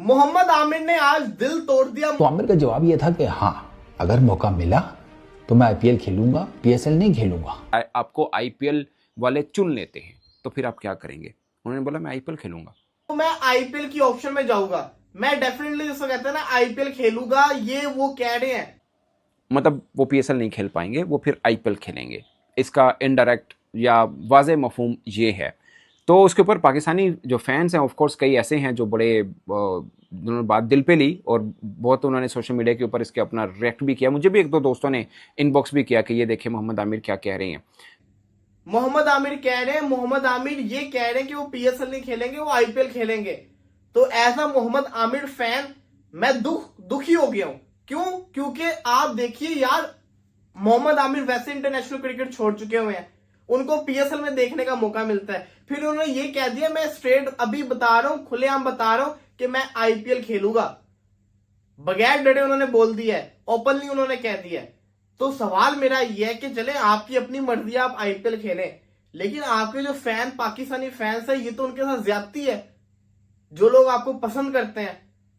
मोहम्मद आमिर ने आज दिल तोड़ दिया। तो आमिर का जवाब यह था कि हाँ, अगर मौका मिला तो मैं आईपीएल खेलूंगा, पीएसएल नहीं खेलूंगा। आपको आईपीएल वाले चुन लेते हैं तो फिर आप क्या करेंगे? उन्होंने बोला मैं आईपीएल खेलूंगा। तो मैं आईपीएल की ऑप्शन में जाऊंगा, मैं डेफिनेटली जिसको कहते हैं ना आईपीएल खेलूंगा, ये वो कह रहे हैं। मतलब वो पीएसएल नहीं खेल पाएंगे, वो फिर आईपीएल खेलेंगे। इसका इनडायरेक्ट या वाज़े मफहूम ये है। तो उसके ऊपर पाकिस्तानी जो फैंस हैं, ऑफ कोर्स कई ऐसे हैं जो बड़े उन्होंने बात दिल पे ली और बहुत उन्होंने सोशल मीडिया के ऊपर इसके अपना रिएक्ट भी किया। मुझे भी एक दो दोस्तों ने इनबॉक्स भी किया कि ये देखिए मोहम्मद आमिर क्या कह रहे हैं। मोहम्मद आमिर कह रहे हैं, मोहम्मद आमिर ये कह रहे हैं कि वो पीएसएल नहीं खेलेंगे, वो आईपीएल खेलेंगे। तो ऐसा मोहम्मद आमिर फैन मैं दुखी हो गया हूं। क्यों? क्योंकि आप देखिए यार, मोहम्मद आमिर वैसे इंटरनेशनल क्रिकेट छोड़ चुके हुए हैं, उनको पीएसएल में देखने का मौका मिलता है, फिर उन्होंने ये कह दिया, मैं स्ट्रेट अभी बता रहा हूं, खुलेआम बता रहा हूं कि मैं आईपीएल खेलूंगा। बगैर डरे उन्होंने बोल दिया है, ओपनली उन्होंने कह दिया है। तो सवाल मेरा यह है कि चले आपकी अपनी मर्जी, आप आईपीएल खेलें, लेकिन आपके जो फैन पाकिस्तानी फैंस है, ये तो उनके साथ ज्यादती है। जो लोग आपको पसंद करते हैं,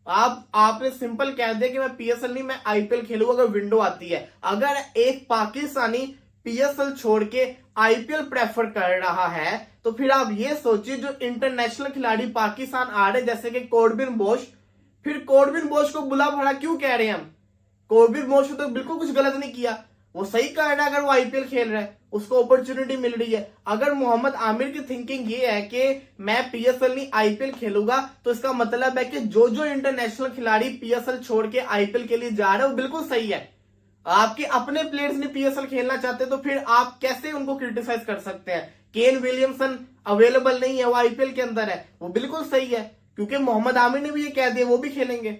आपने सिंपल कह दिया कि मैं पीएसएल नहीं, मैं आईपीएल खेलूंगा अगर विंडो आती है। अगर एक पाकिस्तानी पीएसएल छोड़ के आईपीएल प्रेफर कर रहा है, तो फिर आप ये सोचिए जो इंटरनेशनल खिलाड़ी पाकिस्तान आ रहे जैसे कि कॉर्बिन बोश, फिर कॉर्बिन बोश को बुला भरा क्यों कह रहे हैं हम? कॉर्बिन बोश ने तो बिल्कुल कुछ गलत नहीं किया, वो सही कर रहा है। अगर वो आईपीएल खेल रहा है, उसको अपॉर्चुनिटी मिल रही है। अगर मोहम्मद आमिर की थिंकिंग ये है कि मैं पीएसएल नहीं आईपीएल खेलूंगा, तो इसका मतलब है कि जो जो इंटरनेशनल खिलाड़ी पीएसएल छोड़ के आईपीएल के लिए जा रहे हैं वो बिल्कुल सही है। आपके अपने प्लेयर्स ने पीएसएल खेलना चाहते तो फिर आप कैसे उनको क्रिटिसाइज कर सकते हैं? केन विलियमसन अवेलेबल नहीं है, वो आईपीएल के अंदर है, वो बिल्कुल सही है, क्योंकि मोहम्मद आमिर ने भी ये कह दिया वो भी खेलेंगे।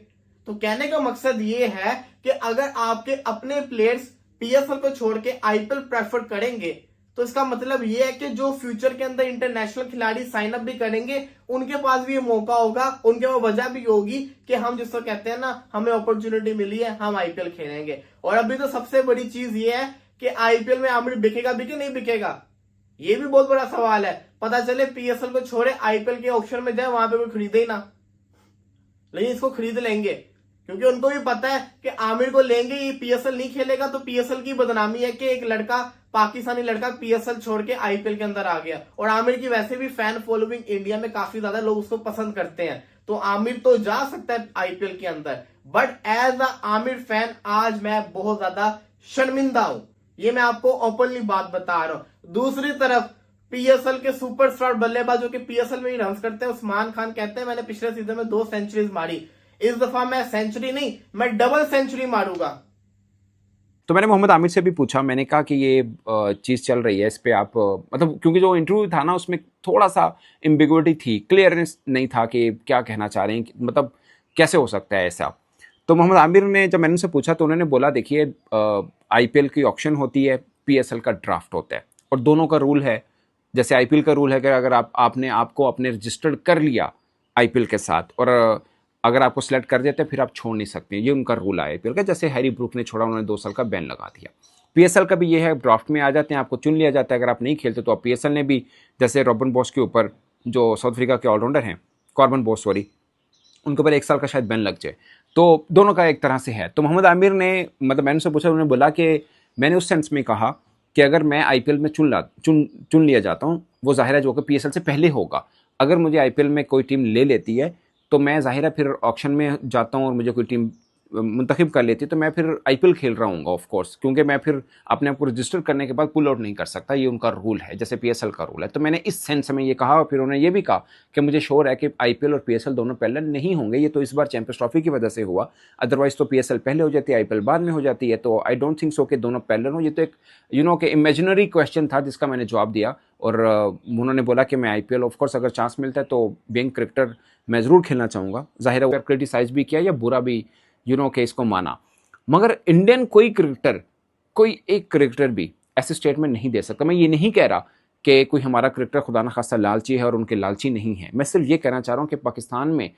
तो कहने का मकसद ये है कि अगर आपके अपने प्लेयर्स पीएसएल को छोड़ के आईपीएल प्रेफर करेंगे, तो इसका मतलब ये है कि जो फ्यूचर के अंदर इंटरनेशनल खिलाड़ी साइन अप भी करेंगे, उनके पास भी ये मौका होगा, उनके पास वजह भी होगी कि हम जिसको कहते हैं ना, हमें अपॉर्चुनिटी मिली है, हम आईपीएल खेलेंगे। और अभी तो सबसे बड़ी चीज ये है कि आईपीएल में आमिर बिकेगा भी कि नहीं बिकेगा, ये भी बहुत बड़ा सवाल है। पता चले पीएसएल को छोड़े आईपीएल के ऑक्शन में जाए, वहां पे कोई खरीदे ही ना, लेकिन इसको खरीद लेंगे, क्योंकि उनको भी पता है कि आमिर को लेंगे, ये पीएसएल नहीं खेलेगा तो पीएसएल की बदनामी है कि एक लड़का, पाकिस्तानी लड़का पीएसएल छोड़ के आईपीएल के अंदर आ गया। और आमिर की वैसे भी फैन फॉलोइंग इंडिया में काफी ज्यादा, लोग उसको पसंद करते हैं, तो आमिर तो जा सकता है आईपीएल के अंदर। But as a Aamir fan आज मैं बहुत ज्यादा शर्मिंदा हूं, ये मैं आपको ओपनली बात बता रहा हूं। दूसरी तरफ पीएसएल के सुपरस्टार बल्लेबाज जो कि पीएसएल में ही रन करते हैं, उस्मान खान कहते हैं मैंने पिछले सीजन में 2 सेंचुरीज मारी, इस दफा मैं सेंचुरी नहीं, मैं डबल सेंचुरी मारूंगा। तो मैंने मोहम्मद आमिर से भी पूछा, मैंने कहा कि ये चीज़ चल रही है, इस पे आप मतलब, क्योंकि जो इंटरव्यू था ना उसमें थोड़ा सा एम्बिगुइटी थी, क्लियरनेस नहीं था कि क्या कहना चाह रहे हैं, मतलब कैसे हो सकता है ऐसा। तो मोहम्मद आमिर ने, जब मैंने उनसे पूछा तो उन्होंने बोला देखिए आईपीएल की ऑक्शन होती है, पीएसएल का ड्राफ्ट होता है, और दोनों का रूल है। जैसे आईपीएल का रूल है कि अगर आपने आपको अपने रजिस्टर्ड कर लिया आईपीएल के साथ, और अगर आपको सेलेक्ट कर देते हैं फिर आप छोड़ नहीं सकते, ये उनका रूल है आईपीएल का। जैसे हैरी ब्रूक ने छोड़ा, उन्होंने 2 साल का बैन लगा दिया। पीएसएल का भी ये है, ड्राफ्ट में आ जाते हैं, आपको चुन लिया जाता है, अगर आप नहीं खेलते तो आप पीएसएल ने भी, जैसे रॉबिन बॉस के ऊपर, जो साउथ अफ्रीका के ऑलराउंडर हैं, कॉर्बन बॉस सॉरी, उनके ऊपर 1 साल का शायद बैन लग जाए। तो दोनों का एक तरह से है। तो मोहम्मद आमिर ने, मतलब मैंने उनसे पूछा, उन्होंने बोला कि मैंने उस सेंस में कहा कि अगर मैं आईपीएल में चुन लिया जाता हूँ, वो जाहिर है जो कि पीएसएल से पहले होगा। अगर मुझे आईपीएल में कोई टीम ले लेती है तो मैं जाहिर है फिर ऑक्शन में जाता हूँ और मुझे कोई टीम मुंतखब कर लेती है, तो मैं फिर आईपीएल खेल रहा हूँ ऑफ कोर्स, क्योंकि मैं फिर अपने आप को रजिस्टर करने के बाद पुल आउट नहीं कर सकता, ये उनका रूल है, जैसे पीएसएल का रूल है। तो मैंने इस सेंस में ये कहा, और फिर उन्होंने ये भी कहा कि मुझे श्योर है कि आईपीएल और पीएसएल दोनों पहले नहीं होंगे, ये तो इस बार चैंपियंस ट्रॉफी की वजह से हुआ, अदरवाइज तो पीएसएल पहले हो जाती है, आईपीएल बाद में हो जाती है। तो आई डोंट थिंक सो कि दोनों पहले हो। ये तो एक कि इमेजिनरी क्वेश्चन था जिसका मैंने जवाब दिया, और उन्होंने बोला कि मैं आईपीएल ऑफकोर्स अगर चांस मिलता है तो बीइंग क्रिकेटर मैं ज़रूर खेलना चाहूँगा। जाहिर है क्रिटिसाइज भी किया या बुरा भी कि इसको माना, मगर इंडियन कोई एक क्रिकेटर भी ऐसे स्टेटमेंट नहीं दे सकता। मैं ये नहीं कह रहा कि कोई हमारा क्रिकेटर खुदा न खासा लालची है और उनके लालची नहीं है। मैं सिर्फ ये कहना चाह रहा हूँ कि पाकिस्तान में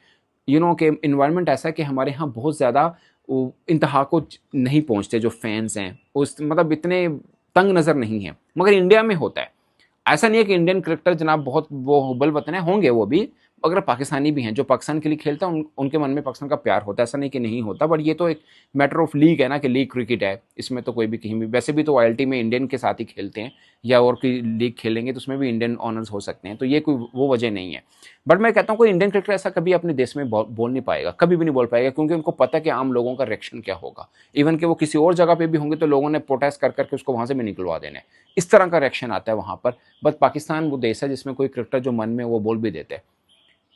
कि इन्वायरमेंट ऐसा है कि हमारे यहाँ बहुत ज़्यादा इंतहा को नहीं पहुँचते, जो फैंस हैं उस मतलब इतने तंग नज़र नहीं है, मगर इंडिया में होता है। ऐसा नहीं है कि इंडियन क्रिकेटर जनाब बहुत वो हुबल वतन है, होंगे वो भी, अगर पाकिस्तानी भी हैं जो पाकिस्तान के लिए खेलता है, उनके मन में पाकिस्तान का प्यार होता है, ऐसा नहीं कि नहीं होता, बट ये तो एक मैटर ऑफ लीग है ना, कि लीग क्रिकेट है, इसमें तो कोई भी कहीं भी, वैसे भी तो आईएलटी में इंडियन के साथ ही खेलते हैं, या और कोई लीग खेलेंगे तो उसमें भी इंडियन ऑनर्स हो सकते हैं, तो ये कोई वो वजह नहीं है। बट मैं कहता हूँ कोई इंडियन क्रिकेटर ऐसा कभी अपने देश में बोल नहीं पाएगा, कभी भी नहीं बोल पाएगा, क्योंकि उनको पता है कि आम लोगों का रिएक्शन क्या होगा। इवन कि वो किसी और जगह पे भी होंगे तो लोगों ने प्रोटेस्ट कर करके उसको वहाँ से भी निकलवा देना है, इस तरह का रिएक्शन आता है वहाँ पर। बट पाकिस्तान वो देश है जिसमें कोई क्रिकेटर जो मन में वो बोल भी देते हैं,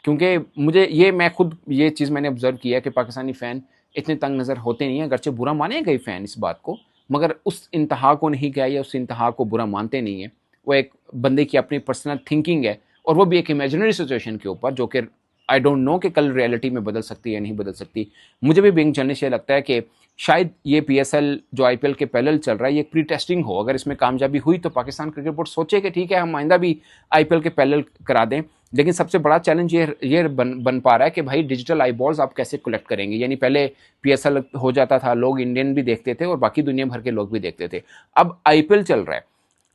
क्योंकि मुझे ये, मैं खुद ये चीज़ मैंने ऑब्जर्व किया कि पाकिस्तानी फ़ैन इतने तंग नज़र होते नहीं हैं, अगरचे बुरा माने कई फ़ैन इस बात को, मगर उस इंतहा को नहीं गया, या उस इंतहा को बुरा मानते नहीं है। वो एक बंदे की अपनी पर्सनल थिंकिंग है, और वो भी एक इमेजिनरी सिचुएशन के ऊपर, जो कि आई डोंट नो कि कल रियलिटी में बदल सकती है या नहीं बदल सकती। मुझे भी बिंग जर्नलिस्ट ये लगता है कि शायद ये पीएसएल जो आईपीएल के पैरेलल चल रहा है, ये एक प्री टेस्टिंग हो, अगर इसमें कामयाबी हुई तो पाकिस्तान क्रिकेट बोर्ड सोचे कि ठीक है हम आइंदा भी आईपीएल के पैरेलल करा दें। लेकिन सबसे बड़ा चैलेंज ये बन पा रहा है कि भाई डिजिटल आई बॉल्स आप कैसे कलेक्ट करेंगे। यानी पहले पीएसएल हो जाता था, लोग इंडियन भी देखते थे और बाकी दुनिया भर के लोग भी देखते थे, अब आईपीएल चल रहा है,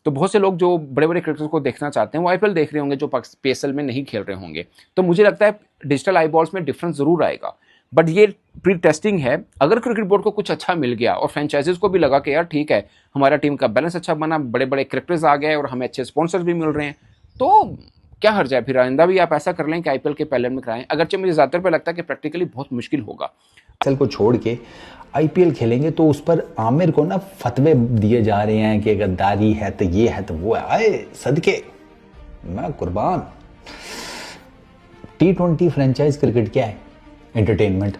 तो बहुत से लोग जो बड़े बड़े क्रिकेटर्स को देखना चाहते हैं वो आईपीएल देख रहे होंगे, जो पीएसएल में नहीं खेल रहे होंगे। तो मुझे लगता है डिजिटल आई बॉल्स में डिफरेंस ज़रूर आएगा, बट ये प्री टेस्टिंग है। अगर क्रिकेट बोर्ड को कुछ अच्छा मिल गया और फ्रेंचाइजीज को भी लगा कि यार ठीक है हमारा टीम का बैलेंस अच्छा बना, बड़े बड़े क्रिकेटर्स आ गए और हमें अच्छे स्पॉन्सर्स भी मिल रहे हैं, तो क्या हर्ज है, फिर आइंदा भी आप ऐसा कर लें कि आईपीएल के पैरेलल में कराएं। अगरचे मुझे ज़्यादातर पे लगता है कि प्रैक्टिकली बहुत मुश्किल होगा। पीएसएल को छोड़ के आईपीएल खेलेंगे तो उस पर आमिर को ना फतवे दिए जा रहे हैं कि गद्दारी है तो ये है तो वो है। आए सदके मैं कुर्बान। T20 फ्रेंचाइज क्रिकेट क्या है? एंटरटेनमेंट।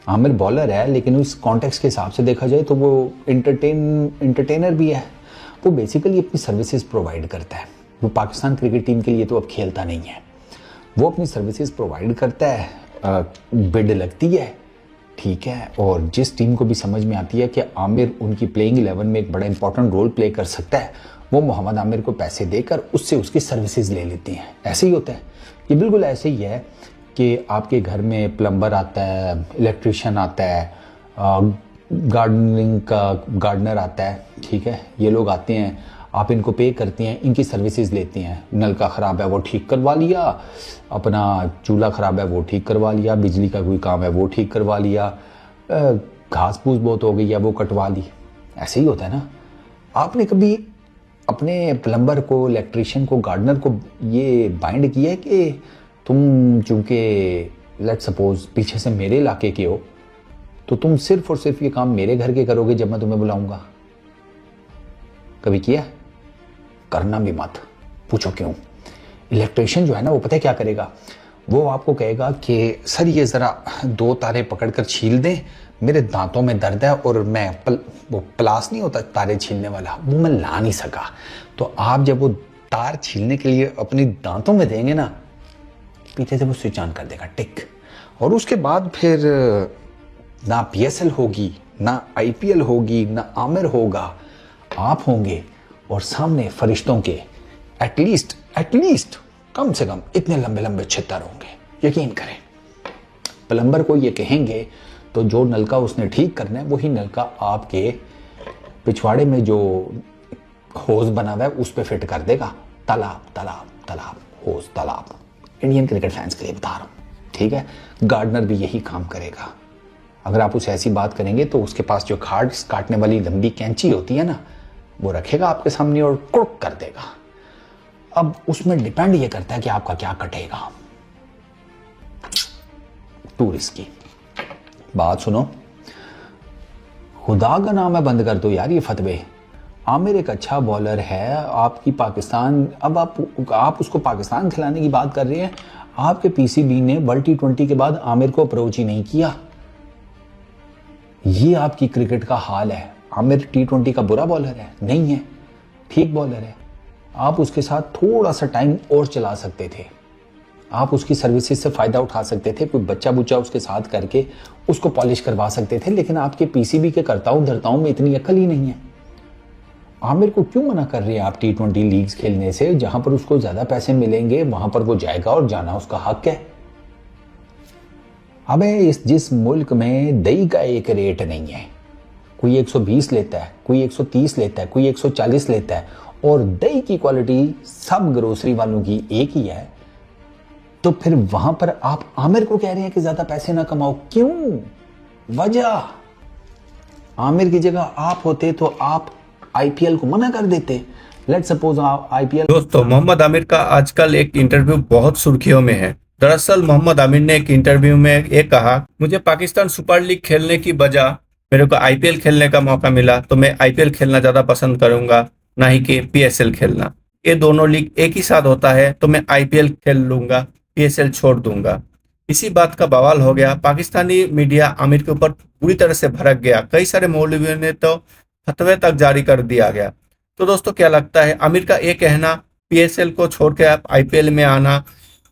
आमिर बॉलर है, लेकिन उस कॉन्टेक्स्ट के हिसाब से देखा जाए तो वो एंटरटेनर भी है। वो बेसिकली अपनी सर्विसेज प्रोवाइड करता है। वो पाकिस्तान क्रिकेट टीम के लिए तो अब खेलता नहीं है, वो अपनी सर्विसेज प्रोवाइड करता है, बिड लगती है, ठीक है, और जिस टीम को भी समझ में आती है कि आमिर उनकी प्लेइंग 11 में एक बड़ा इंपॉर्टेंट रोल प्ले कर सकता है, वो मोहम्मद आमिर को पैसे देकर उससे उसकी सर्विसेज ले लेती हैं। ऐसे ही होता है, ये बिल्कुल ऐसे ही है कि आपके घर में प्लम्बर आता है, इलेक्ट्रिशियन आता है, गार्डनिंग का गार्डनर आता है, ठीक है, ये लोग आते हैं, आप इनको पे करती हैं, इनकी सर्विसेज लेती हैं। नल का ख़राब है वो ठीक करवा लिया, अपना चूल्हा ख़राब है वो ठीक करवा लिया, बिजली का कोई काम है वो ठीक करवा लिया, घास फूस बहुत हो गई है वो कटवा ली। ऐसे ही होता है ना। आपने कभी अपने प्लम्बर को, इलेक्ट्रिशियन को, गार्डनर को ये बाइंड किया है कि तुम चूँकि लेट्स सपोज पीछे से मेरे इलाके के हो तो तुम सिर्फ और सिर्फ ये काम मेरे घर के करोगे जब मैं तुम्हें बुलाऊंगा? कभी किया? करना भी मत। पूछो क्यों? इलेक्ट्रिशियन जो है ना वो पता है क्या करेगा? वो आपको कहेगा कि सर ये ज़रा 2 तारे पकड़कर छील दें, मेरे दांतों में दर्द है और मैं वो प्लास नहीं होता तारे छीलने वाला, वो मैं ला नहीं सका। तो आप जब वो तार छीलने के लिए अपनी दांतों में देंगे ना, पीछे से वो स्विच ऑन कर देगा, टिक। और उसके बाद फिर ना पीएसएल होगी, ना आईपीएल होगी, ना आमिर होगा, आप होंगे और सामने फरिश्तों के एटलीस्ट कम से कम इतने लंबे लंबे छितर होंगे। यकीन करें, प्लम्बर को ये कहेंगे तो जो नलका उसने ठीक करना है वही नलका आपके पिछवाड़े में जो होज बना हुआ है उस पर फिट कर देगा। तालाब तालाब तालाब, होज तालाब। इंडियन क्रिकेट फैंस के लिए बता रहा हूँ, ठीक है। गार्डनर भी यही काम करेगा। अगर आप उसे ऐसी बात करेंगे तो उसके पास जो खाड्स काटने वाली लंबी कैंची होती है ना, वो रखेगा आपके सामने और क्रुक कर देगा। अब उसमें डिपेंड ये करता है कि आपका क्या कटेगा। To risky. बात सुनो, खुदा का नाम है बंद कर दो यार ये फतवे। आमिर एक अच्छा बॉलर है, आपकी पाकिस्तान, अब आप उसको पाकिस्तान खिलाने की बात कर रहे हैं। आपके पीसीबी ने वर्ल्ड T20 के बाद आमिर को अप्रोच ही नहीं किया। ये आपकी क्रिकेट का हाल है। आमिर T20 का बुरा बॉलर है? नहीं है, ठीक बॉलर है। आप उसके साथ थोड़ा सा टाइम और चला सकते थे, आप उसकी सर्विसेज से फ़ायदा उठा सकते थे, कोई बच्चा बुच्चा उसके साथ करके उसको पॉलिश करवा सकते थे। लेकिन आपके पीसीबी के कर्ताओं धर्ताओं में इतनी अकल ही नहीं है। आमिर को क्यों मना कर रहे हैं आप T20 लीग्स खेलने से? जहां पर उसको ज़्यादा पैसे मिलेंगे वहां पर वो जाएगा और जाना उसका हक है। अबे जिस मुल्क में दही का एक रेट नहीं है, कोई 120 लेता है, कोई 130 लेता है, कोई 140 लेता है, और दही की क्वालिटी सब ग्रोसरी वालों की एक ही है, तो फिर वहां पर आप आमिर को कह रहे हैं कि ज्यादा पैसे ना कमाओ, क्यों? वजह, आमिर की जगह आप होते तो आप आईपीएल को मना कर देते। Let's suppose IPL. दोस्तों, मोहम्मद आमिर का आजकल एक इंटरव्यू बहुत सुर्खियों में है। दरअसल मोहम्मद आमिर ने एक इंटरव्यू में ये कहा, मुझे पाकिस्तान सुपर लीग खेलने की बजाय मेरे को आईपीएल खेलने का मौका मिला तो मैं आईपीएल खेलना ज्यादा पसंद करूंगा, ना ही कि पीएसएल खेलना। ये दोनों लीग एक ही साथ होता है तो मैं आईपीएल खेल लूंगा, पीएसएल छोड़ दूंगा। इसी बात का बवाल हो गया। पाकिस्तानी मीडिया आमिर के ऊपर पूरी तरह से भड़क गया। कई सारे मौलवियों ने तो फतवे तक जारी कर दिया गया। तो दोस्तों, क्या लगता है आमिर का ये कहना, पीएसएल को छोड़ के आप आईपीएल में आना,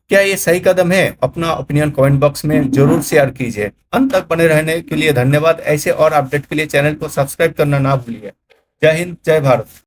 क्या ये सही कदम है? अपना ओपिनियन कमेंट बॉक्स में जरूर शेयर कीजिए। अंत तक बने रहने के लिए धन्यवाद। ऐसे और अपडेट के लिए चैनल को सब्सक्राइब करना ना भूलिए। जय हिंद, जय भारत।